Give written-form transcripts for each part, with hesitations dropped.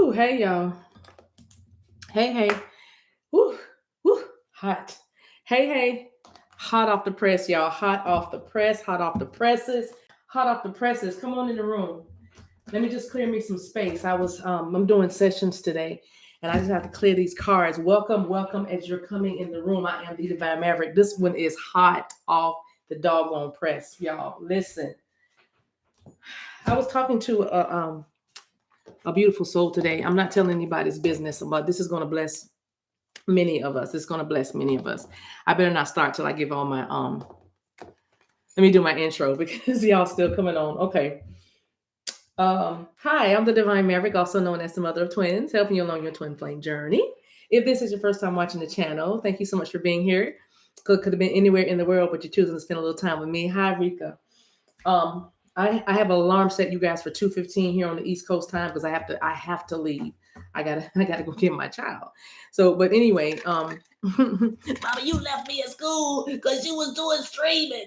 Woo, hey y'all. Hey, hey. Woo, woo, hot. Hey, hey. Hot off the press, y'all. Hot off the press, hot off the presses, hot off the presses. Come on in the room. Let me just clear me some space. I'm doing sessions today and I just have to clear these cards. Welcome, welcome as you're coming in the room. I am the Divine Maverick. This one is hot off the doggone press, y'all. Listen, I was talking to a beautiful soul today. I'm not telling anybody's business, but this is going to bless many of us. It's going to bless many of us. I better not start till I give all my let me do my intro because y'all still coming on. Okay. Hi, I'm the Divine Maverick, also known as the mother of twins, helping you along your twin flame journey. If this is your first time watching the channel, thank you so much for being here. Could have been anywhere in the world, but you're choosing to spend a little time with me. Hi, Rika. I have an alarm set, you guys, for 2:15 here on the East Coast time because I have to leave. I gotta go get my child. So, but anyway, Mama, you left me at school because you was doing streaming.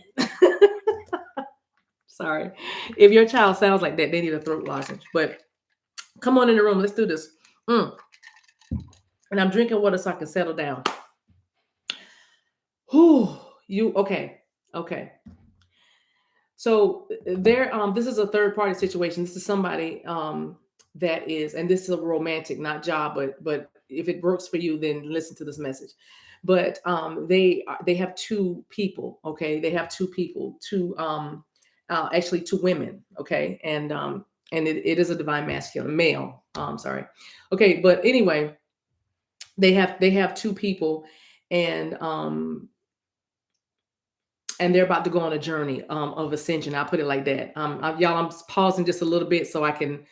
Sorry. If your child sounds like that, they need a throat lozenge. But come on in the room, let's do this. And I'm drinking water so I can settle down. Whew, you okay. Okay. So this is a third party situation. This is somebody that is, and this is a romantic, not job, but if it works for you, then listen to this message. But they have two people, okay? They have two people, actually two women, okay? And it is a divine masculine male. Sorry. Okay, but anyway, they have two people, and they're about to go on a journey of ascension. I'll put it like that. Y'all, I'm pausing just a little bit so I can,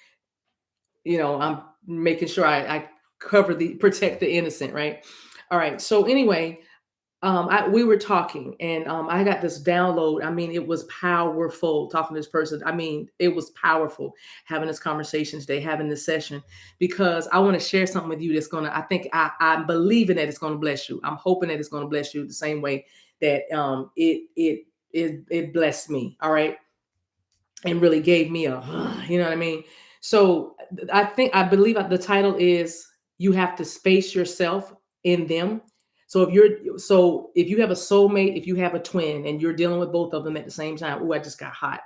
I'm making sure I protect the innocent, right? All right. So anyway, we were talking, and I got this download. I mean, it was powerful talking to this person. I mean, it was powerful having this conversation today, having this session, because I want to share something with you that's gonna. I think I'm believing that it's gonna bless you. I'm hoping that it's gonna bless you the same way that it blessed me. All right, and really gave me a, you know what I mean. So I believe the title is "You Have to Space Yourself in Them." So if you have a soulmate, if you have a twin, and you're dealing with both of them at the same time, oh, I just got hot.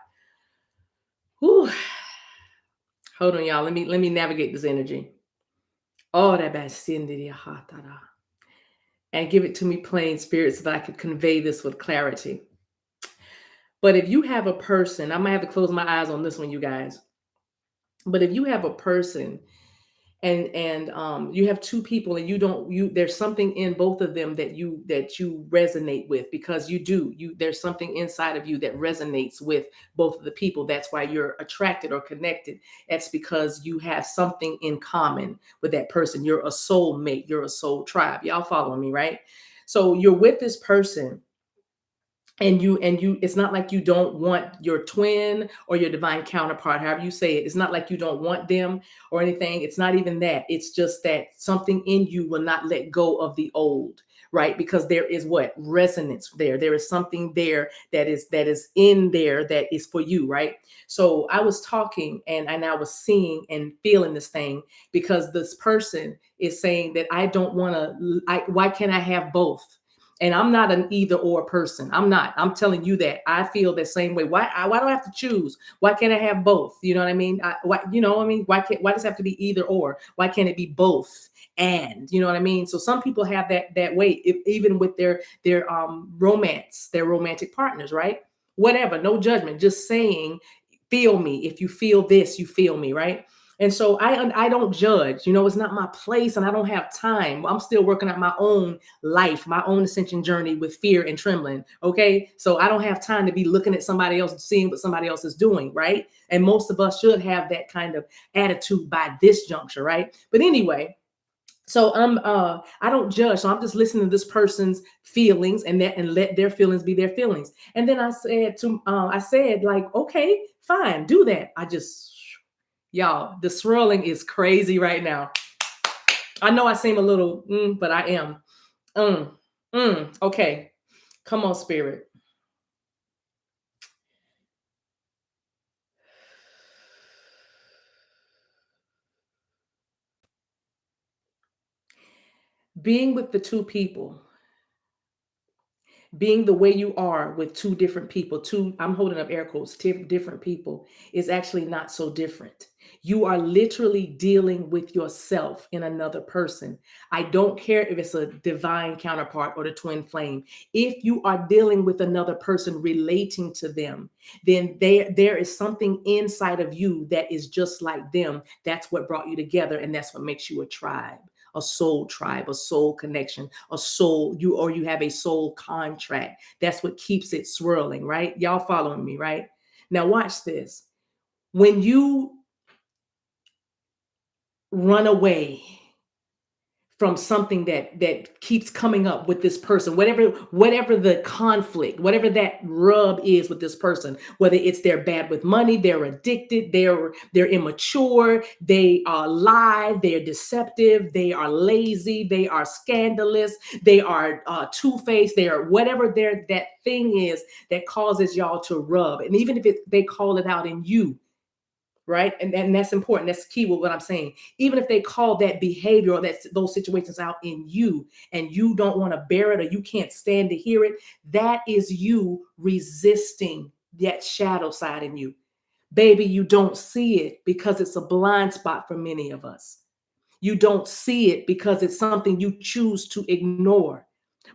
Whew. Hold on, y'all. Let me navigate this energy. Oh, that bad and give it to me plain spirit so that I could convey this with clarity. But if you have a person, I might have to close my eyes on this one, you guys. But if you have a person, and you have two people, and there's something in both of them that you resonate with, because there's something inside of you that resonates with both of the people. That's why you're attracted or connected. That's because you have something in common with that person. You're a soul mate, you're a soul tribe. Y'all following me, right? So you're with this person, and you it's not like you don't want your twin or your divine counterpart, however you say it. It's not like you don't want them or anything. It's not even that. It's just that something in you will not let go of the old, right? Because there is what resonance there is something there that is in there that is for you, right? So I was talking, and I was seeing and feeling this thing, because this person is saying that I don't want to. Why can't I have both? And I'm not an either or person. I'm not. I'm telling you that I feel the same way. Why do I have to choose? Why can't I have both? You know what I mean? Why does it have to be either or? Why can't it be both? And you know what I mean? So some people have that way, even with their romance, their romantic partners, right? Whatever, no judgment. Just saying, feel me. If you feel this, you feel me, right? And so I don't judge. It's not my place, and I don't have time. I'm still working out my own life, my own ascension journey with fear and trembling. Okay. So I don't have time to be looking at somebody else and seeing what somebody else is doing. Right. And most of us should have that kind of attitude by this juncture. Right. But anyway, so I don't judge. So I'm just listening to this person's feelings, and let their feelings be their feelings. And then I said, like, okay, fine, do that. Y'all, the swirling is crazy right now. I know I seem a little, but I am. Okay. Come on, spirit. Being with the two people, being the way you are with two different people, two, I'm holding up air quotes, different people, is actually not so different. You are literally dealing with yourself in another person. I don't care if it's a divine counterpart or the twin flame. If you are dealing with another person, relating to them, then there is something inside of you that is just like them. That's what brought you together, and that's what makes you a tribe, a soul tribe, a soul connection, a soul, you have a soul contract. That's what keeps it swirling, right? Y'all following me, right? Now watch this. When you run away from something that keeps coming up with this person, whatever the conflict, whatever that rub is with this person, whether it's they're bad with money, they're addicted, they're immature, they are lie, they're deceptive, they are lazy, they are scandalous, they are two-faced, they are whatever that thing is that causes y'all to rub. And even if they call it out in you, right? And that's important. That's key with what I'm saying. Even if they call that behavior or those situations out in you, and you don't want to bear it or you can't stand to hear it, that is you resisting that shadow side in you. Baby, you don't see it because it's a blind spot for many of us. You don't see it because it's something you choose to ignore,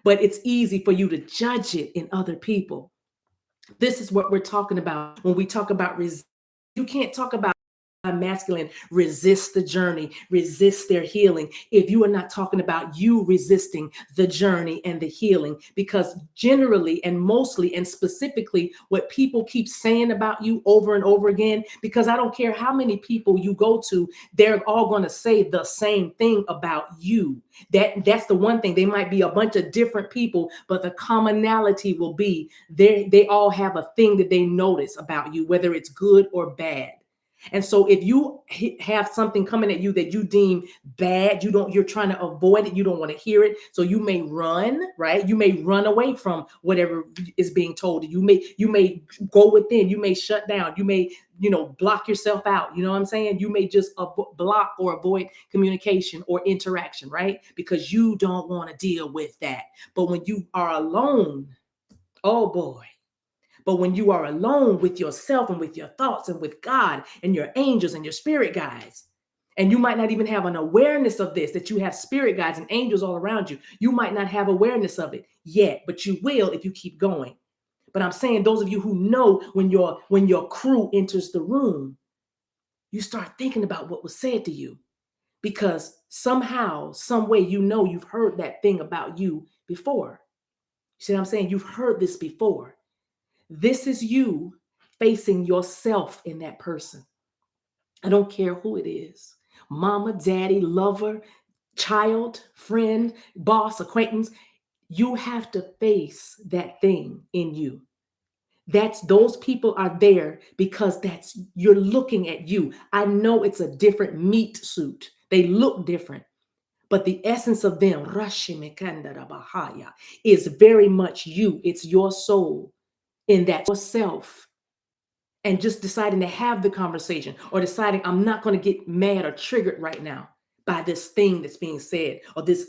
but it's easy for you to judge it in other people. This is what we're talking about when we talk about resistance. You can't talk about masculine resist the journey, resist their healing, if you are not talking about you resisting the journey and the healing. Because generally and mostly and specifically, what people keep saying about you over and over again, because I don't care how many people you go to, they're all going to say the same thing about you. That's the one thing. They might be a bunch of different people, but the commonality will be they all have a thing that they notice about you, whether it's good or bad. And so if you have something coming at you that you deem bad, you're trying to avoid it, you don't want to hear it. So you may run, right? You may run away from whatever is being told. You may go within, you may shut down, you may, block yourself out. You know what I'm saying? You may just block or avoid communication or interaction, right? Because you don't want to deal with that. But when you are alone, oh boy. But when you are alone with yourself and with your thoughts and with God and your angels and your spirit guides, and you might not even have an awareness of this, that you have spirit guides and angels all around you. You might not have awareness of it yet, but you will if you keep going. But I'm saying those of you who know when your crew enters the room, you start thinking about what was said to you, because somehow, some way, you've heard that thing about you before. You see what I'm saying? You've heard this before. This is you facing yourself in that person. I don't care who it is. Mama, daddy, lover, child, friend, boss, acquaintance. You have to face that thing in you. Those people are there because you're looking at you. I know it's a different meat suit. They look different, but the essence of them, is very much you. It's your soul in that yourself. And just deciding to have the conversation, or deciding I'm not going to get mad or triggered right now by this thing that's being said, or this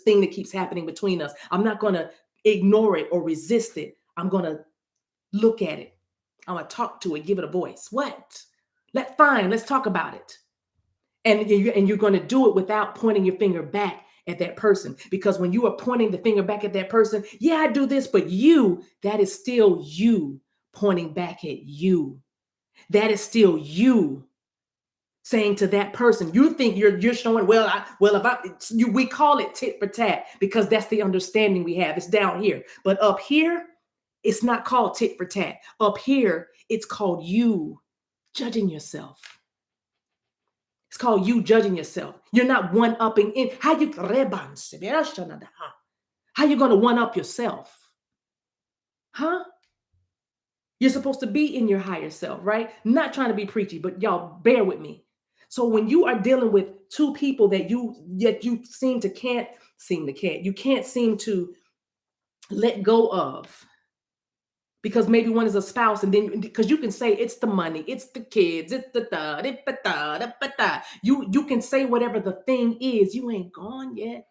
thing that keeps happening between us. I'm not going to ignore it or resist it. I'm going to look at it. I'm going to talk to it, give it a voice. Let's talk about it. And you're going to do it without pointing your finger back at that person. Because when you are pointing the finger back at that person, yeah, I do this, but that is still you pointing back at you. That is still you saying to that person, you think you're showing, we call it tit for tat because that's the understanding we have. It's down here. But up here, it's not called tit for tat. Up here, it's called you judging yourself. It's called you judging yourself. You're not one-upping in. How you going to one-up yourself? Huh? You're supposed to be in your higher self, right? Not trying to be preachy, but y'all bear with me. So when you are dealing with two people that you can't seem to let go of, because maybe one is a spouse, and then because you can say it's the money, it's the kids, it's you can say whatever the thing is. You ain't gone yet.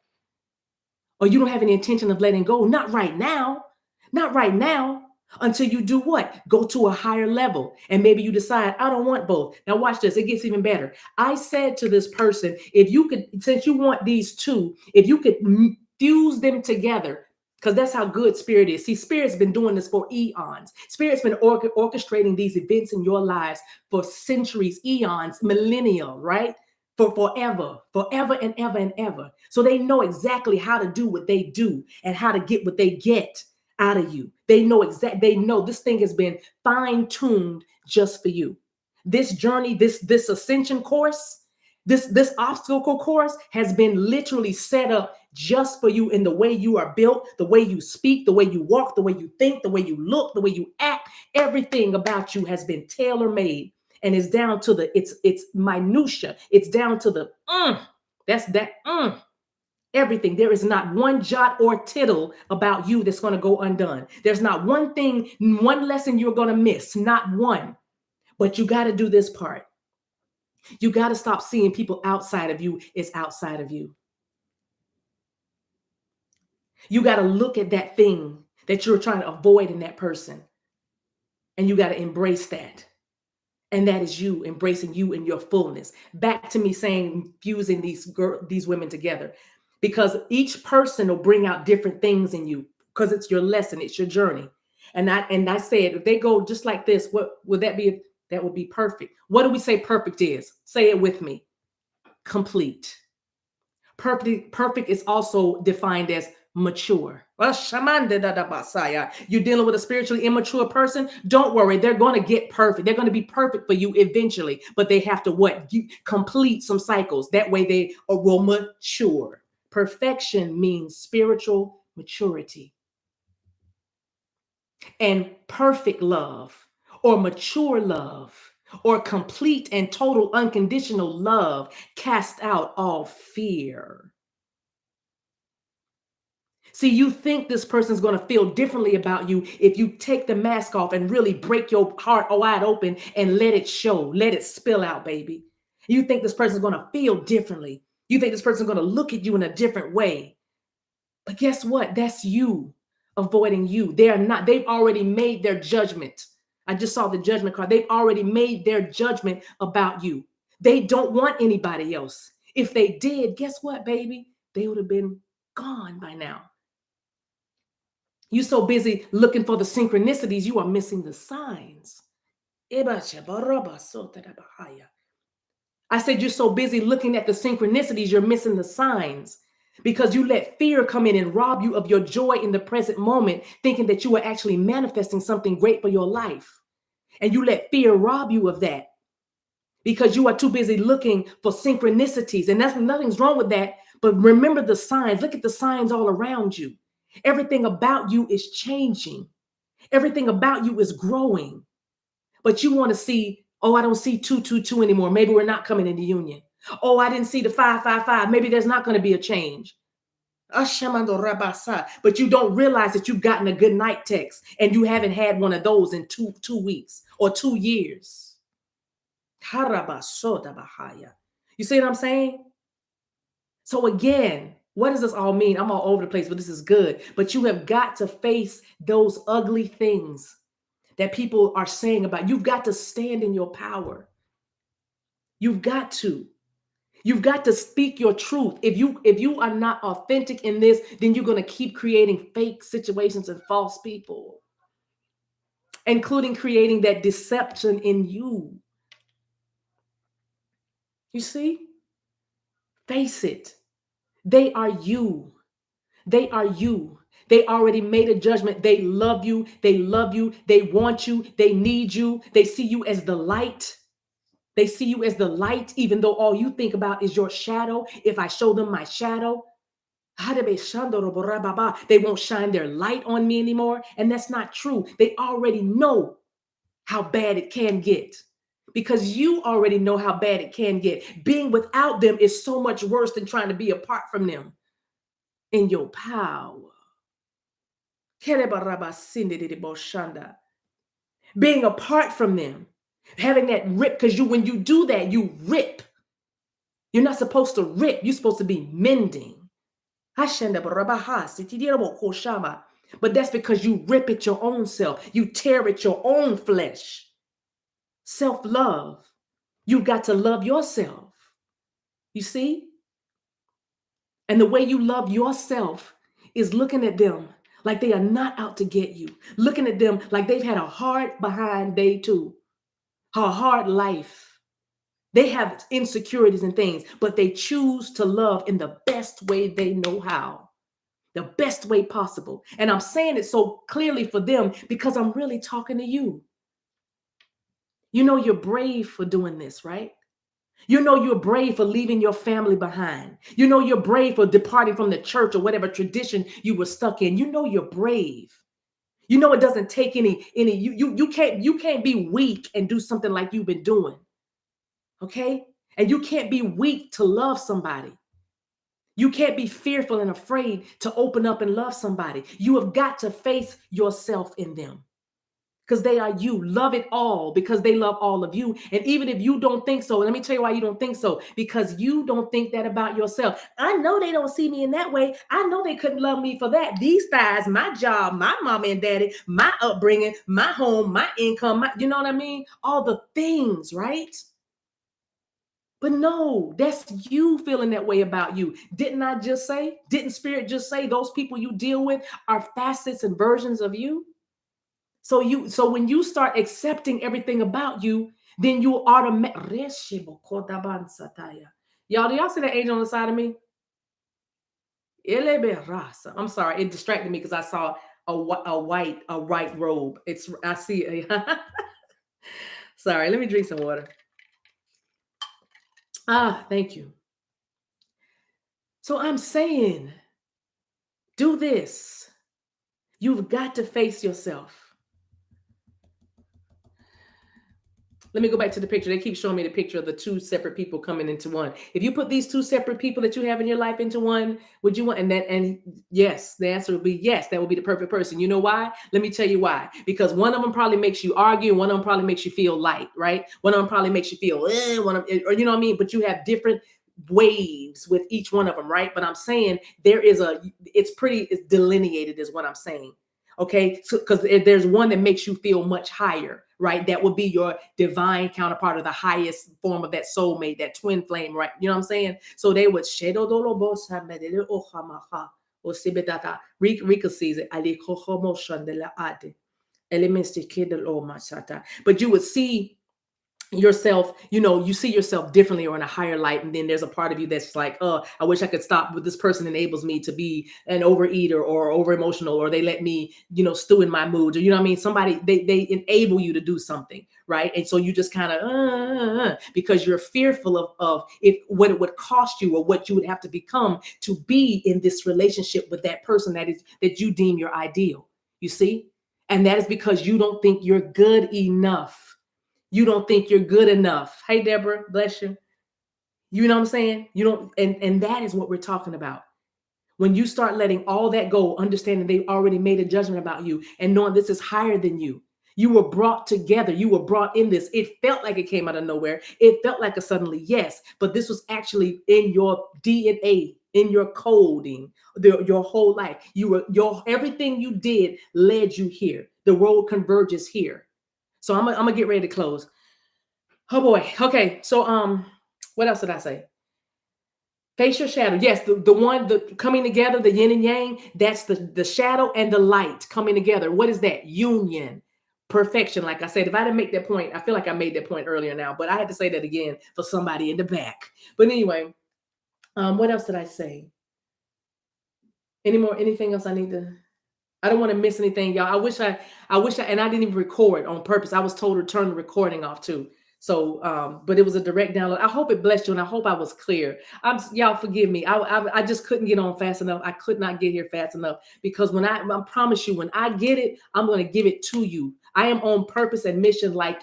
or you don't have any intention of letting go. Not right now. Not right now. Until you do what? Go to a higher level. And maybe you decide, I don't want both. Now watch this. It gets even better. I said to this person, if you could, since you want these two, if you could fuse them together, because that's how good spirit is. See, spirit's been doing this for eons. Spirit's been orchestrating these events in your lives for centuries, eons, millennial, right? For forever and ever and ever. So they know exactly how to do what they do and how to get what they get out of you. They know this thing has been fine-tuned just for you. This journey, this ascension course, this obstacle course has been literally set up just for you in the way you are built, the way you speak, the way you walk, the way you think, the way you look, the way you act. Everything about you has been tailor-made, and it's down to it's minutia. It's down to the everything. There is not one jot or tittle about you that's going to go undone. There's not one thing, one lesson you're going to miss, not one. But you got to do this part. You got to stop seeing people outside of you as outside of you. You got to look at that thing that you're trying to avoid in that person, and you got to embrace that. And that is you embracing you in your fullness. Back to me saying fusing these women together, because each person will bring out different things in you, because it's your lesson, it's your journey. And I said, if they go just like this, what would that be? That would be perfect. What do we say perfect is? Say it with me. Complete. Perfect is also defined as mature. You're dealing with a spiritually immature person. Don't worry, they're going to get perfect. They're going to be perfect for you eventually, but they have to what? Complete some cycles. That way they will mature. Perfection means spiritual maturity. And perfect love, or mature love, or complete and total unconditional love cast out all fear. See, you think this person's going to feel differently about you if you take the mask off and really break your heart wide open and let it show, let it spill out, baby. You think this person's going to feel differently. You think this person's going to look at you in a different way. But guess what? That's you avoiding you. They are not, they've already made their judgment. I just saw the judgment card. They've already made their judgment about you. They don't want anybody else. If they did, guess what, baby? They would have been gone by now. You're so busy looking for the synchronicities, you are missing the signs. I said you're so busy looking at the synchronicities, you're missing the signs, because you let fear come in and rob you of your joy in the present moment, thinking that you are actually manifesting something great for your life. And you let fear rob you of that because you are too busy looking for synchronicities. And nothing's wrong with that. But remember the signs. Look at the signs all around you. Everything about you is changing. Everything about you is growing. But you want to see, oh, I don't see 222 anymore. Maybe we're not coming into union. Oh, I didn't see the 555. Maybe there's not going to be a change. But you don't realize that you've gotten a good night text and you haven't had one of those in two weeks or 2 years. You see what I'm saying? So again, what does this all mean? I'm all over the place, but this is good. But you have got to face those ugly things that people are saying about. You've got to stand in your power. You've got to. You've got to speak your truth. If you are not authentic in this, then you're going to keep creating fake situations and false people, including creating that deception in you. You see? Face it. They are you. They are you. They already made a judgment. They love you. They love you. They want you. They need you. They see you as the light. They see you as the light, even though all you think about is your shadow. If I show them my shadow, they won't shine their light on me anymore. And that's not true. They already know how bad it can get, because you already know how bad it can get. Being without them is so much worse than trying to be apart from them in your power. Being apart from them, having that rip, because when you do that, you rip. You're not supposed to rip. You're supposed to be mending. But that's because you rip at your own self. You tear at your own flesh. Self-love. You've got to love yourself. You see? And the way you love yourself is looking at them like they are not out to get you. Looking at them like they've had a hard behind day too. A hard life. They have insecurities and things, but they choose to love in the best way they know how. The best way possible. And I'm saying it so clearly for them because I'm really talking to you. You know you're brave for doing this, right? You know you're brave for leaving your family behind. You know you're brave for departing from the church or whatever tradition you were stuck in. You know you're brave. You know it doesn't take any you can't be weak and do something like you've been doing. Okay? And you can't be weak to love somebody. You can't be fearful and afraid to open up and love somebody. You have got to face yourself in them because they are you. Love it all because they love all of you. And even if you don't think so, let me tell you why you don't think so. Because you don't think that about yourself. I know they don't see me in that way. I know they couldn't love me for that. These thighs, my job, my mama and daddy, my upbringing, my home, my income, you know what I mean? All the things, right? But no, that's you feeling that way about you. Didn't I just say? Didn't Spirit just say those people you deal with are facets and versions of you? So when you start accepting everything about you, then you automatically. Y'all, do y'all see that angel on the side of me? I'm sorry, it distracted me because I saw a white robe. I see it. Sorry, let me drink some water. Thank you. So I'm saying, do this. You've got to face yourself. Let me go back to the picture. They keep showing me the picture of the two separate people coming into one. If you put these two separate people that you have in your life into one, would you want? And yes, the answer would be yes. That would be the perfect person. You know why? Let me tell you why. Because one of them probably makes you argue, and one of them probably makes you feel light, right? One of them probably makes you feel, or you know what I mean. But you have different waves with each one of them, right? But I'm saying it's delineated, is what I'm saying. Okay, so because there's one that makes you feel much higher, right? That would be your divine counterpart, or the highest form of that soulmate, that twin flame, right? You know what I'm saying? So they would Rika sees it. But you would see yourself, you see yourself differently or in a higher light, and then there's a part of you that's like, oh, I wish I could stop, but this person enables me to be an overeater or over emotional, or they let me stew in my moods, or you know what I mean, somebody, they enable you to do something, right? And so you just kind of because you're fearful of if what it would cost you or what you would have to become to be in this relationship with that person that you deem your ideal, you see. And that is because you don't think you're good enough. You don't think you're good enough. Hey, Deborah, bless you. You know what I'm saying? You don't, and that is what we're talking about. When you start letting all that go, understanding they've already made a judgment about you and knowing this is higher than you. You were brought together. You were brought in this. It felt like it came out of nowhere. It felt like a suddenly, yes, but this was actually in your DNA, in your coding, your whole life. Everything you did led you here. The road converges here. So I'm gonna get ready to close. Oh boy. Okay. So what else did I say? Face your shadow. Yes, the one, the coming together, the yin and yang. That's the shadow and the light coming together. What is that? Union, perfection. Like I said, if I didn't make that point, I feel like I made that point earlier now, but I had to say that again for somebody in the back. But anyway, what else did I say? Anything else I need to? I don't want to miss anything, y'all. I wish I, and I didn't even record on purpose. I was told to turn the recording off too. So, but it was a direct download. I hope it blessed you, and I hope I was clear. Y'all forgive me. I just couldn't get on fast enough. I could not get here fast enough because I promise you, when I get it, I'm going to give it to you. I am on purpose and mission. Like,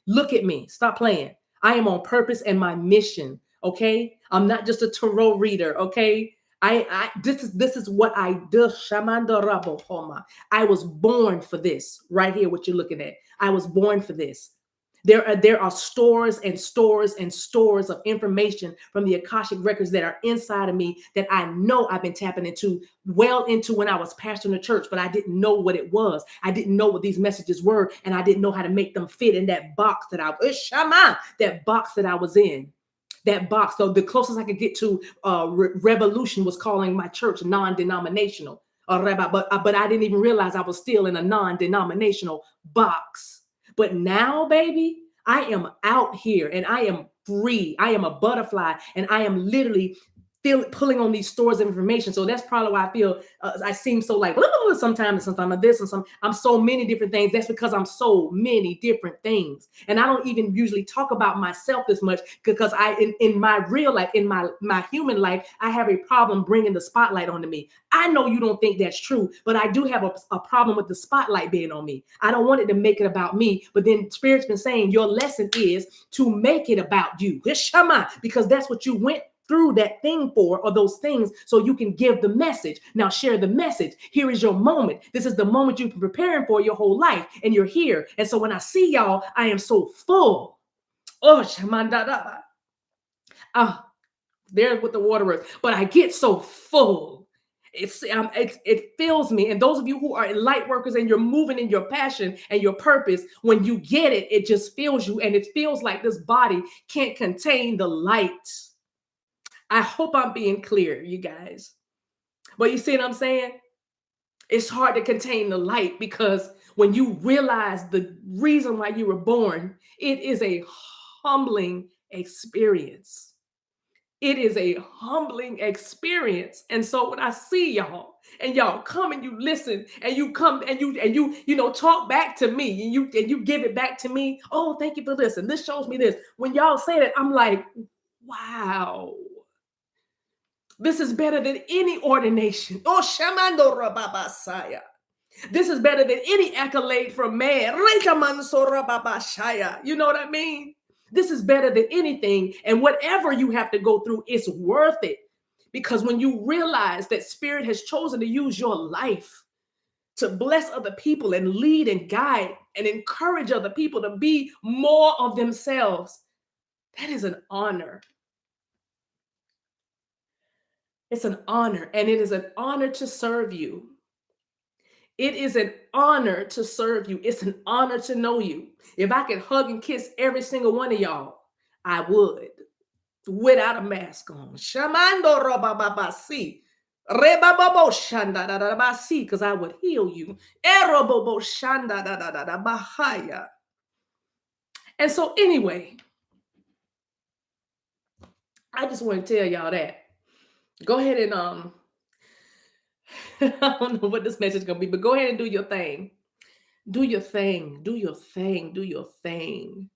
look at me. Stop playing. I am on purpose and my mission. Okay. I'm not just a tarot reader. Okay. This is what I do. I was born for this right here. What you're looking at. I was born for this. There are stores and stores and stores of information from the Akashic records that are inside of me that I know I've been tapping into well into when I was pastoring the church, but I didn't know what it was. I didn't know what these messages were, and I didn't know how to make them fit in that box that that box that I was in. That box. So the closest I could get to revolution was calling my church non-denominational. But I didn't even realize I was still in a non-denominational box. But now, baby, I am out here and I am free. I am a butterfly and I am literally pulling on these stores of information. So that's probably why I feel I seem so like sometimes I'm this and some. I'm so many different things. That's because I'm so many different things, and I don't even usually talk about myself this much because in my real life, in my human life, I have a problem bringing the spotlight onto me. I know you don't think that's true, but I do have a problem with the spotlight being on me. I don't want it to make it about me. But then Spirit's been saying your lesson is to make it about you, because that's what you went through that thing for, or those things, so you can give the message. Now share the message. Here is your moment. This is the moment you've been preparing for your whole life, and you're here. And so when I see y'all, I am so full. Oh, there's what the water is. But I get so full. It fills me. And those of you who are light workers and you're moving in your passion and your purpose, when you get it, it just fills you, and it feels like this body can't contain the light. I hope I'm being clear, you guys. But you see what I'm saying? It's hard to contain the light, because when you realize the reason why you were born, it is a humbling experience. It is a humbling experience. And so when I see y'all and y'all come and you listen and you come and you talk back to me and you give it back to me. Oh, thank you for this. And this shows me this. When y'all say that, I'm like, wow. This is better than any ordination. Oh, Shamando Rababasaya. This is better than any accolade from man. Rekamanso Rababashaya. You know what I mean? This is better than anything. And whatever you have to go through, it's worth it. Because when you realize that Spirit has chosen to use your life to bless other people and lead and guide and encourage other people to be more of themselves, that is an honor. It's an honor, and it is an honor to serve you. It is an honor to serve you. It's an honor to know you. If I could hug and kiss every single one of y'all, I would, without a mask on. Shamando robababasi. Rebababo shanda da da basi, because I would heal you. Erobobo shanda da da da bahaya. And so anyway, I just want to tell y'all that. Go ahead and I don't know what this message is gonna be, but go ahead and do your thing. Do your thing. Do your thing. Do your thing.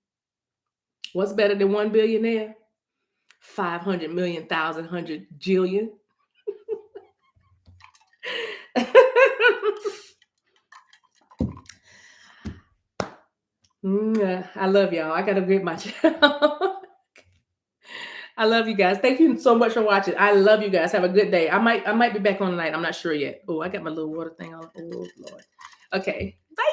What's better than 1 billionaire? 500 million, 1,000, 100 jillion. I love y'all. I gotta get my channel. I love you guys. Thank you so much for watching. I love you guys. Have a good day. I might be back on tonight. I'm not sure yet. Oh, I got my little water thing on. Oh Lord. Okay. Bye.